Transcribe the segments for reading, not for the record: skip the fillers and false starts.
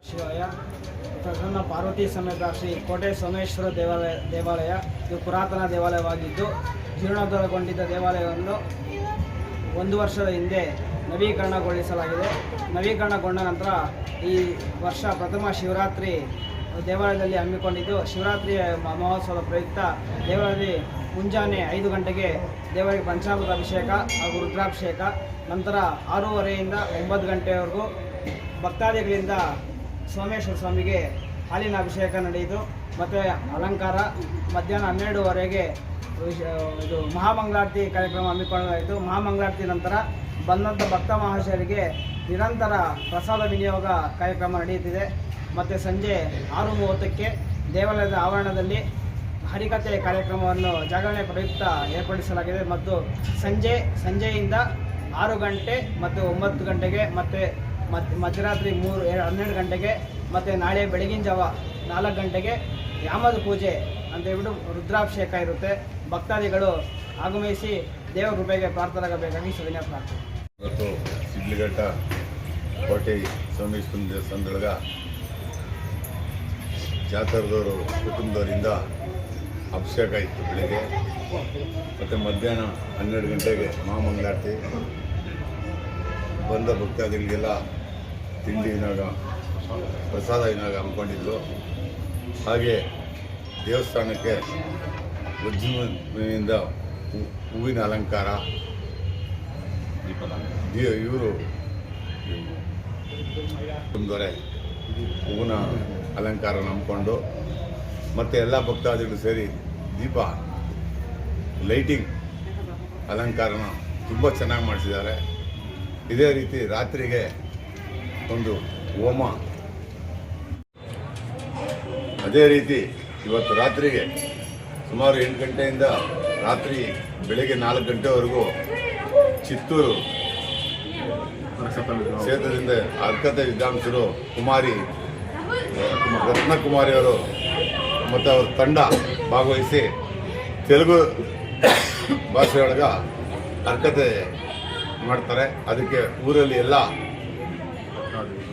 ಶಿವಾಯ ಪ್ರಸನ್ನ ಪಾರ್ವತಿ ಸಮೇತ ಶ್ರೀ ಕೋಟೆ ಸೋಮೇಶ್ವರ ದೇವಾಲಯ ಇದು ಪುರಾತನ ದೇವಾಲಯವಾಗಿದ್ದು ಜೀರ್ಣೋದ್ಧಾರಗೊಂಡಿದ್ದ ದೇವಾಲಯವನ್ನು 1 ವರ್ಷದ ಹಿಂದೆ ನವೀಕರಣಗೊಳಿಸಲಾಗಿದೆ. ನವೀಕರಣಗೊಂಡ ನಂತರ ಈ ವರ್ಷ ಪ್ರಥಮ ಶಿವರಾತ್ರಿ ದೇವಾಲಯದಲ್ಲಿ ಹಮ್ಮಿಕೊಂಡಿದ್ದು, ಶಿವರಾತ್ರಿ ಮಹೋತ್ಸವದ ಪ್ರಯುಕ್ತ ದೇವಾಲಯದಲ್ಲಿ ಮುಂಜಾನೆ 5 ಗಂಟೆಗೆ ದೇವರಿಗೆ ಪಂಚಾಮೃತ ಅಭಿಷೇಕ ಹಾಗೂ ರುದ್ರಾಭಿಷೇಕ, ನಂತರ 6:30ಯಿಂದ 9 ಗಂಟೆವರೆಗೂ ಭಕ್ತಾದಿಗಳಿಂದ ಸೋಮೇಶ್ವರ ಸ್ವಾಮಿಗೆ ಹಾಲಿನ ಅಭಿಷೇಕ ನಡೆಯಿತು. ಮತ್ತು ಅಲಂಕಾರ ಮಧ್ಯಾಹ್ನ 12ವರೆಗೆ ಇದು ಮಹಾಮಂಗಳಾರತಿ ಕಾರ್ಯಕ್ರಮ ಹಮ್ಮಿಕೊಳ್ಳಲಾಯಿತು. ಮಹಾಮಂಗಳಾರತಿ ನಂತರ ಬಂದಂಥ ಭಕ್ತ ಮಹಾಶಯರಿಗೆ ನಿರಂತರ ಪ್ರಸಾದ ವಿನಿಯೋಗ ಕಾರ್ಯಕ್ರಮ ನಡೆಯುತ್ತಿದೆ. ಮತ್ತು ಸಂಜೆ 6:30ಕ್ಕೆ ದೇವಾಲಯದ ಆವರಣದಲ್ಲಿ ಹರಿಕಥೆ ಕಾರ್ಯಕ್ರಮವನ್ನು ಜಾಗರಣೆ ಪ್ರಯುಕ್ತ ಏರ್ಪಡಿಸಲಾಗಿದೆ. ಮತ್ತು ಸಂಜೆಯಿಂದ 6 ಗಂಟೆ ಮತ್ತು 9 ಗಂಟೆಗೆ ಮತ್ತು ಮಧ್ಯರಾತ್ರಿ 12 ಗಂಟೆಗೆ ಮತ್ತು ನಾಳೆ ಬೆಳಗಿನ ಜಾವ 4 ಗಂಟೆಗೆ ಯಾಮದ ಪೂಜೆ ಅಂತ ಹೇಳ್ಬಿಟ್ಟು ರುದ್ರಾಭಿಷೇಕ ಇರುತ್ತೆ. ಭಕ್ತಾದಿಗಳು ಆಗಮಿಸಿ ದೇವರ ಕೃಪೆಗೆ ಪ್ರಾರ್ಥನಾಗಬೇಕಾಗಿ ಸವಿನಯ ಪ್ರಾರ್ಥನೆ. ಇವತ್ತು ಸಿಡ್ಲಿಘಟ್ಟ ಕೋಟೆ ಸೋಮೇಶ್ವರ ದೇವಸ್ಥಾನದೊಳಗ ಜಾತರದವರು ಕುಟುಂಬದವರಿಂದ ಅಭಿಷೇಕ ಇತ್ತು ಬೆಳಿಗ್ಗೆ. ಮತ್ತು ಮಧ್ಯಾಹ್ನ 12 ಗಂಟೆಗೆ ಮಹಾಮಂಗಳಾರತಿ. ಬಂದ ಭಕ್ತಾದಿಗಳಿಗೆಲ್ಲ ತಿಂಡಿ ವಿನಾಗ ಪ್ರಸಾದ ವಿನಾಗ ಹಮ್ಮಿಕೊಂಡಿದ್ರು. ಹಾಗೆ ದೇವಸ್ಥಾನಕ್ಕೆ ವಜ್ರದಿಂದ ಹೂವಿನ ಅಲಂಕಾರ, ಇವರು ಕುಟುಂಬದವರೇ ಹೂವಿನ ಅಲಂಕಾರ ನಂಬಿಕೊಂಡು ಮತ್ತು ಎಲ್ಲ ಭಕ್ತಾದಿಗಳು ಸೇರಿ ದೀಪ ಲೈಟಿಂಗ್ ಅಲಂಕಾರನ ತುಂಬ ಚೆನ್ನಾಗಿ ಮಾಡಿಸಿದ್ದಾರೆ. ಇದೇ ರೀತಿ ರಾತ್ರಿಗೆ ಒಂದು ಹೋಮ, ಅದೇ ರೀತಿ ಇವತ್ತು ರಾತ್ರಿಗೆ ಸುಮಾರು 8 ಗಂಟೆಯಿಂದ ರಾತ್ರಿ ಬೆಳಗ್ಗೆ 4 ಗಂಟೆವರೆಗೂ ಚಿತ್ತೂರು ಕ್ಷೇತ್ರದಿಂದ ಅರ್ಹತೆ ವಿದ್ವಾಂಸರು ರತ್ನಕುಮಾರಿಯವರು ಮತ್ತು ಅವ್ರ ತಂಡ ಭಾಗವಹಿಸಿ ತೆಲುಗು ಭಾಷೆಯೊಳಗ ಅರ್ಹತೆ ಮಾಡ್ತಾರೆ. ಅದಕ್ಕೆ ಊರಲ್ಲಿ ಎಲ್ಲ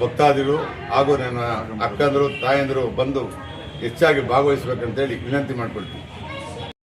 ಭಕ್ತಾದಿಗಳು ಹಾಗೂ ನನ್ನ ಅಕ್ಕಂದರು ತಾಯಂದರು ಬಂದು ಹೆಚ್ಚಾಗಿ ಭಾಗವಹಿಸಬೇಕಂತೇಳಿ ವಿನಂತಿ ಮಾಡಿಕೊಳ್ತೀವಿ.